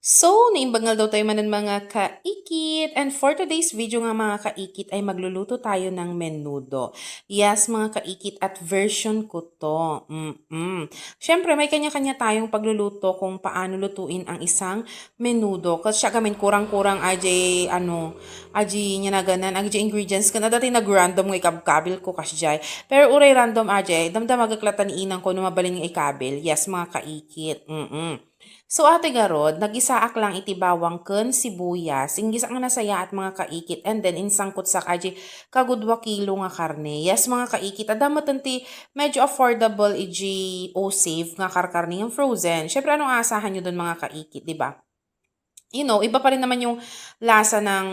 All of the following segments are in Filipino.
So, naimbangal daw tayo manan mga kaikit. And for today's video nga mga kaikit ay magluluto tayo ng menudo. Yes, mga kaikit at version ko to. Siyempre, may kanya-kanya tayong pagluluto kung paano lutuin ang isang menudo. Kasi siya gamin kurang-kurang aji niya na ganan, aji ingredients ka na dati nag-random ng ikab-kabil ko kasi jay. Pero uray random aji, damdam magaklatan ni inang ko na mabalin ng ikabil. Yes, mga kaikit. So ate garod, nagisaak lang iti bawang ken sibuyas, inggis ang nasaya at mga kaikit, and then insangkot sa kaji kagudwa kilo nga karne. Yes mga kaikit, adamat ti medyo affordable iji o safe nga karkarne yung frozen. Syempre anong asahan nyo doon mga kaikit, di ba? Iba pa rin naman yung lasa ng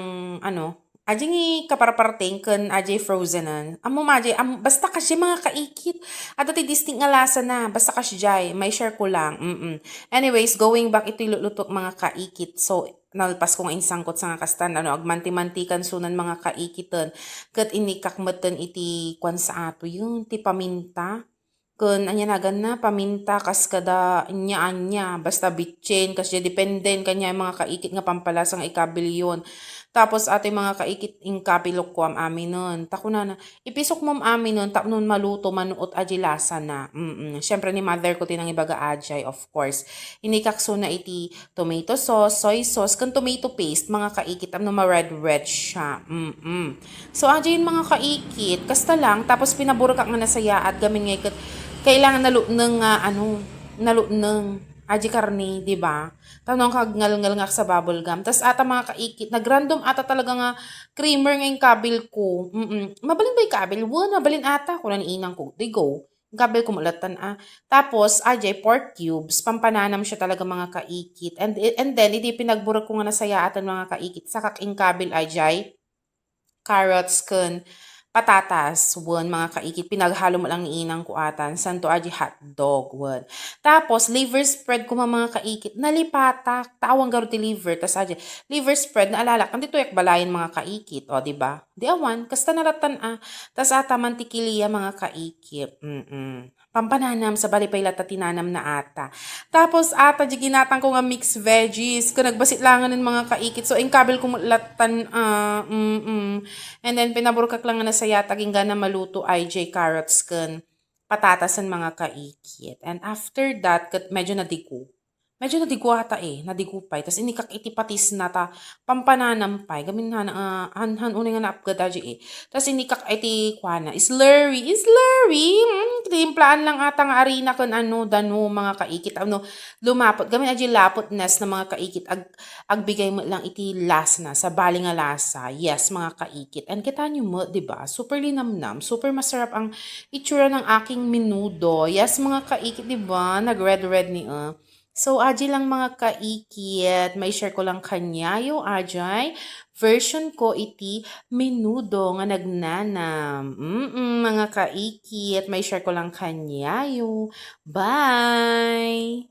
aji nga kaparaparting kan aji frozenan. Amo maji, basta kasi mga kaikit. At ati distinct nga lasa na, basta kasi jay, may share ko lang. Anyways, going back ito lutok mga kaikit. So, nalpas ko nga insangkot sa nga kastan, agmanti-mantikan sunan mga kaikitan. Kat inikakmatan iti kwan sa ato yun, ti paminta. Kun anya nagan na paminta kas kada anya basta bitchen kasi dependen kanya yung mga kaikit nga pampalasang ikabilyon. Tapos ate mga kaikit ing kapilok ko am amin nun. Tako na ipisok mo am amin nun tap nun maluto manuot aji lasa na. Syempre ni mother ko tinang ibaga ajay of course. Inikakso na iti tomato sauce, soy sauce, kan tomato paste mga kaikit am no ma red siya. So ajay yung mga kaikit kasta lang tapos pinaburo ka nga nasaya at gamin nga kailangan naluneng nga naluneng aji karni, di ba? Tanong kag ngal nga sa bubble gum. Tas ata mga kaikit, nagrandom ata talaga nga creamer nga yung kabil ko. Mabalin ba yung kabil? Mabalin ata. Kung inang ko, they go. Yung kabil ko mulatan Tapos, ajay, pork cubes. Pampananam siya talaga mga kaikit. And then, hindi pinagburag ko nga nasaya atan mga kaikit. Sa kaking kabil, ajay, carrots kun patatas, mga kaikit, pinaghalo mo lang ni inang kuatan, santo aji hotdog, Tapos, liver spread ko mga kaikit, nalipatak, tawang garo ti liver, tas aji, liver spread, naalala, kandi tuyak balayan mga kaikit, o, di ba? Di awan, kasta naratan tas ata mantikiliya mga kaikit, pampananam sa balipay lata tinanam na ata. Tapos ata di ginatang ko nga mixed veggies, kung nagbasit langan ng mga kaikit, so ingkabil ko latan, And then, pinaburkak lang na saya, taging gana maluto ay carrots kan patatasan mga kaikit. And after that, medyo nadigo. Medyo nadigo ata nadigupay. Tapos inikak itipatis na ta, pampanampay. Gamin han unay nga naapgad aji Tapos inikak iti kwana, slurry. Timplaan lang ata nga arina kan dano, mga kaikit. Lumapot. Gamin aji lapot nas na mga kaikit. Agbigay mo lang iti lasa na, sa bali nga lasa. Yes, mga kaikit. And kita nyo mo, diba? Super linamnam. Super masarap ang itsura ng aking menudo. Yes, mga kaikit, diba? Nag-red ni So, aji lang mga kaikit, may share ko lang kanyayo, ajay, version ko iti menudo nga nagnanam. Mga kaikit, may share ko lang kanyayo. Bye!